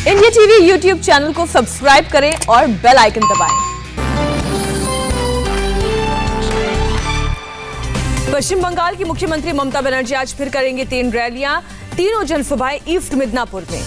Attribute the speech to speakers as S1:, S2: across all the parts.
S1: India TV YouTube channel को subscribe करें और बेल आइकन दबाएं। पश्चिम बंगाल की मुख्यमंत्री ममता बनर्जी आज फिर करेंगे 3 रैलियां, तीनों जनसभाएं ईस्ट मिदनापुर में।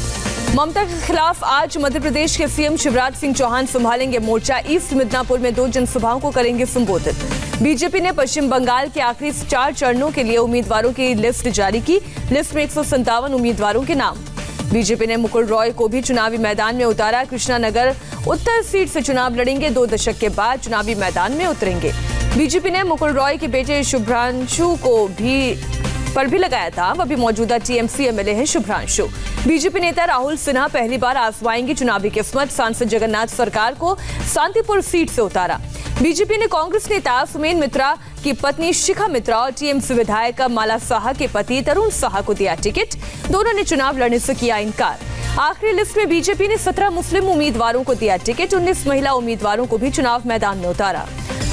S1: ममता के खिलाफ आज मध्य प्रदेश के सीएम शिवराज सिंह चौहान संभालेंगे मोर्चा। ईस्ट मिदनापुर में 2 जनसभाओं को करेंगे संबोधित। बीजेपी ने पश्चिम बंगाल के आखिरी 4 चरणों के लिए उम्मीदवारों की लिस्ट जारी की। लिस्ट में 157 उम्मीदवारों के नाम। बीजेपी ने मुकुल रॉय को भी चुनावी मैदान में उतारा। कृष्णानगर उत्तर सीट से चुनाव लड़ेंगे। 2 दशक के बाद चुनावी मैदान में उतरेंगे। बीजेपी ने मुकुल रॉय के बेटे शुभ्रांशु को भी लगाया था। वह भी मौजूदा टीएमसी एमएलए हैं शुभ्रांशु। बीजेपी नेता राहुल सिन्हा पहली बार आजमाएंगे चुनावी किस्मत। सांसद जगन्नाथ सरकार को शांतिपुर सीट से उतारा। बीजेपी ने कांग्रेस नेता सुमेन मित्रा की पत्नी शिखा मित्रा और टीएमसी विधायक माला साहा के पति तरुण साहा को दिया टिकट। दोनों ने चुनाव लड़ने से किया इनकार। आखिरी लिस्ट में बीजेपी ने 17 मुस्लिम उम्मीदवारों को दिया टिकट। 19 महिला उम्मीदवारों को भी चुनाव मैदान में उतारा।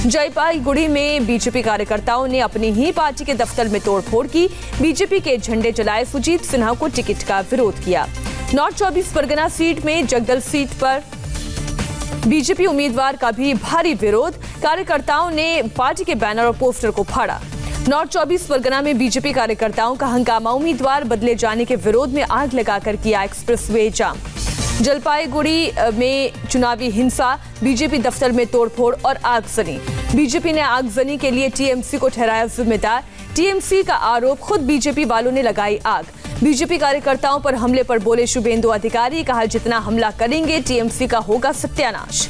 S1: जलपाईगुड़ी में बीजेपी कार्यकर्ताओं ने अपनी ही पार्टी के दफ्तर में तोड़फोड़ की। बीजेपी के झंडे जलाए। सुजीत सिन्हा को टिकट का विरोध किया। नॉर्थ 24 परगना सीट में जगदल सीट पर बीजेपी उम्मीदवार का भी भारी विरोध। कार्यकर्ताओं ने पार्टी के बैनर और पोस्टर को फाड़ा। नॉर्थ 24 परगना में बीजेपी कार्यकर्ताओं का हंगामा। उम्मीदवार बदले जाने के विरोध में आग लगाकर किया एक्सप्रेसवे जाम। जलपाईगुड़ी में चुनावी हिंसा, बीजेपी दफ्तर में तोड़फोड़ और आगजनी। बीजेपी ने आगजनी के लिए टीएमसी को ठहराया जिम्मेदार। टीएमसी का आरोप, खुद बीजेपी वालों ने लगाई आग। बीजेपी कार्यकर्ताओं पर हमले पर बोले शुभेंदु अधिकारी। कहा जितना हमला करेंगे टीएमसी का होगा सत्यानाश।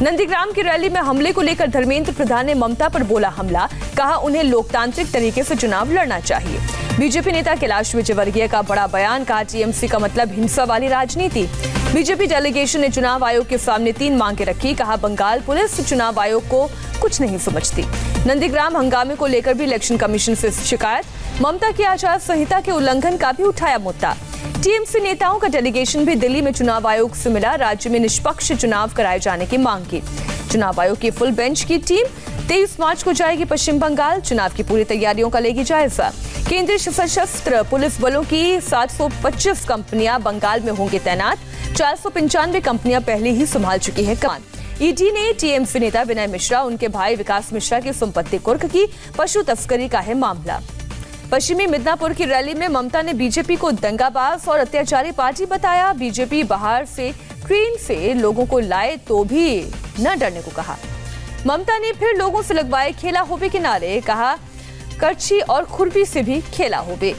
S1: नंदीग्राम की रैली में हमले को लेकर धर्मेंद्र प्रधान ने ममता पर बोला हमला। कहा उन्हें लोकतांत्रिक तरीके से चुनाव लड़ना चाहिए। बीजेपी नेता कैलाश विजयवर्गीय का बड़ा बयान। कहा टीएमसी का मतलब हिंसा वाली राजनीति। बीजेपी डेलीगेशन ने चुनाव आयोग के सामने 3 मांगे रखी। कहा बंगाल पुलिस चुनाव आयोग को कुछ नहीं समझती। नंदीग्राम हंगामे को लेकर भी इलेक्शन कमीशन से शिकायत। ममता की आचार संहिता के उल्लंघन का भी उठाया मुद्दा। टीएमसी नेताओं का डेलीगेशन भी दिल्ली में चुनाव आयोग से मिला। राज्य में निष्पक्ष चुनाव कराए जाने की मांग की। चुनाव आयोग की फुल बेंच की टीम 23 मार्च को जाएगी पश्चिम बंगाल। चुनाव की पूरी तैयारियों का लेगी जायजा। केंद्रीय सशस्त्र पुलिस बलों की 725 कंपनियां बंगाल में होंगी तैनात। 495 कंपनियां पहले ही संभाल चुकी है कमान। ईडी ने टीएमसी नेता विनय मिश्रा, उनके भाई विकास मिश्रा की संपत्ति कुर्क की। पशु तस्करी का है मामला। पश्चिमी मिदनापुर की रैली में ममता ने बीजेपी को दंगाबाज और अत्याचारी पार्टी बताया। बीजेपी बाहर से ट्रेन से लोगों को लाए तो भी न डरने को कहा। ममता ने फिर लोगों से लगवाए खेला होबे के नारे। कहा करछी और खुरपी से भी खेला होबे।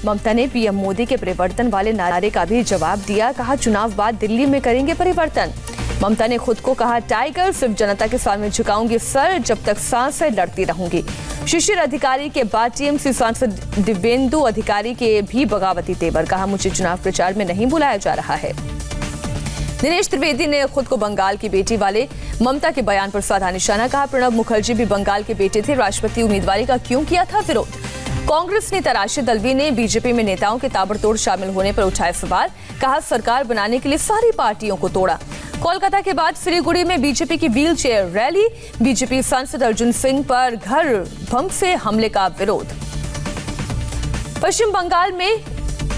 S1: ममता ने पीएम मोदी के परिवर्तन वाले नारे का भी जवाब दिया। कहा चुनाव बाद दिल्ली में करेंगे परिवर्तन। ममता ने खुद को कहा टाइगर, सिर्फ जनता के सामने झुकाऊंगी सर, जब तक सांस है लड़ती रहूंगी। शिशिर अधिकारी के बाद टीएमसी सांसद दिव्येंदु अधिकारी के भी बगावती तेवर। कहा मुझे चुनाव प्रचार में नहीं बुलाया जा रहा है। दिनेश त्रिवेदी ने खुद को बंगाल की बेटी वाले ममता के बयान पर साधा निशाना। कहा प्रणब मुखर्जी भी बंगाल के बेटे थे। राष्ट्रपति उम्मीदवारी का क्यों किया था विरोध। कांग्रेस नेता राशिद अल्वी ने बीजेपी में नेताओं के ताबड़तोड़ शामिल होने पर उठाए सवाल। कहा सरकार बनाने के लिए सारी पार्टियों को तोड़ा। कोलकाता के बाद सिलीगुड़ी में बीजेपी की व्हील चेयर रैली। बीजेपी सांसद अर्जुन सिंह पर घर बम से हमले का विरोध। पश्चिम बंगाल में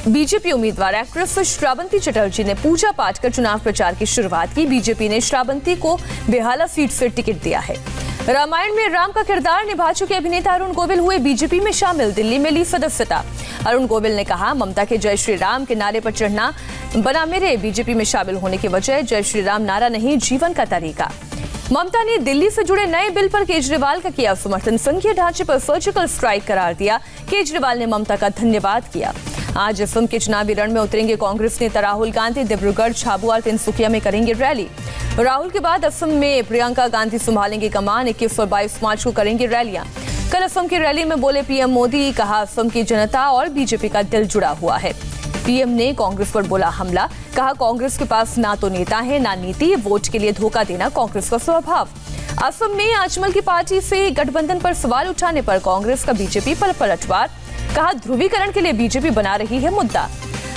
S1: बीजेपी उम्मीदवार एक्ट्रेस श्रावंती चटर्जी ने पूजा पाठ कर चुनाव प्रचार की शुरुआत की। बीजेपी ने श्रावंती को बेहाला सीट से टिकट दिया है। रामायण में राम का किरदार निभा चुके अभिनेता अरुण गोविल हुए बीजेपी में शामिल। दिल्ली में ली सदस्यता। अरुण गोविल ने कहा ममता के जय श्री राम के नारे पर चढ़ना बना मेरे बीजेपी में शामिल होने की वजह। जय श्री राम नारा नहीं, जीवन का तरीका। ममता ने दिल्ली से जुड़े नए बिल पर केजरीवाल का किया समर्थन। संघीय ढांचे पर सर्जिकल स्ट्राइक करार दिया। केजरीवाल ने ममता का धन्यवाद किया। आज असम के चुनावी रण में उतरेंगे कांग्रेस नेता राहुल गांधी। डिब्रूगढ़, झाबुआ और तिनसुकिया में करेंगे रैली। राहुल के बाद असम में प्रियंका गांधी संभालेंगे कमान। 21 और 22 मार्च को करेंगे रैलियां। कल असम की रैली में बोले पीएम मोदी। कहा असम की जनता और बीजेपी का दिल जुड़ा हुआ है। पीएम ने कांग्रेस पर बोला हमला। कहा कांग्रेस के पास ना तो नेता है ना नीति। वोट के लिए धोखा देना कांग्रेस का स्वभाव। असम में आजमल की पार्टी से गठबंधन पर सवाल उठाने पर कांग्रेस का बीजेपी पर पलटवार। कहा ध्रुवीकरण के लिए बीजेपी बना रही है मुद्दा।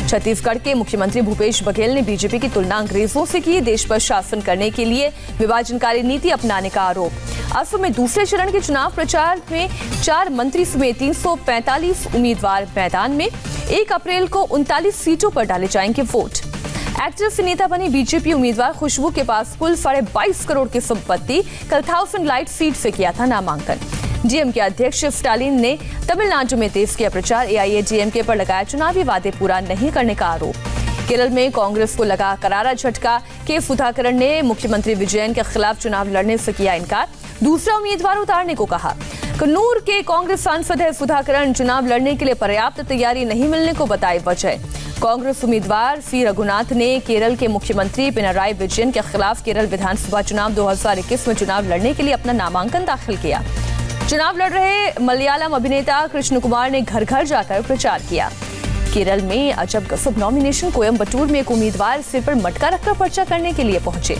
S1: छत्तीसगढ़ के मुख्यमंत्री भूपेश बघेल ने बीजेपी की तुलना अंग्रेजों से की। देश पर शासन करने के लिए विभाजनकारी नीति अपनाने का आरोप। असम में दूसरे चरण के चुनाव प्रचार में 4 मंत्री समेत 345 उम्मीदवार मैदान में। 1 अप्रैल को 39 सीटों पर डाले जाएंगे वोट। एक्टर से नेता बनी बीजेपी उम्मीदवार खुशबू के पास कुल 22.5 करोड़ की संपत्ति। कल थाउसेंड लाइट सीट से किया था नामांकन। डीएमके अध्यक्ष स्टालिन ने तमिलनाडु में तेज किया प्रचार। एआईएडीएमके पर लगाया चुनावी वादे पूरा नहीं करने का आरोप। केरल में कांग्रेस को लगा करारा झटका। के सुधाकरण ने मुख्यमंत्री विजयन के खिलाफ चुनाव लड़ने से किया इनकार। दूसरा उम्मीदवार उतारने को कहा। कन्नूर के कांग्रेस सांसद है सुधाकरण, चुनाव लड़ने के लिए पर्याप्त तैयारी नहीं मिलने को बताई वजह। कांग्रेस उम्मीदवार सी रघुनाथ ने केरल के मुख्यमंत्री पिनराई विजयन के खिलाफ केरल विधानसभा चुनाव 2021 में चुनाव लड़ने के लिए अपना नामांकन दाखिल किया। चुनाव लड़ रहे मलयालम अभिनेता कृष्ण कुमार ने घर घर जाकर प्रचार किया। केरल में अजब गजब नॉमिनेशन। कोयम्बटूर में एक उम्मीदवार सिर पर मटका रखकर पर्चा करने के लिए पहुंचे।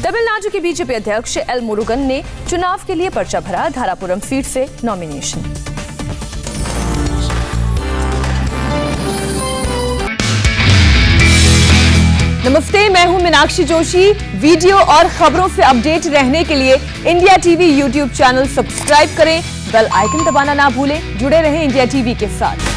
S1: तमिलनाडु के बीजेपी अध्यक्ष एल मुरुगन ने चुनाव के लिए पर्चा भरा। धारापुरम सीट से नॉमिनेशन। नमस्ते, मैं हूं मीनाक्षी जोशी। वीडियो और खबरों से अपडेट रहने के लिए India TV YouTube channel subscribe करें। बेल आइकन दबाना ना भूलें। जुड़े रहें इंडिया टीवी के साथ।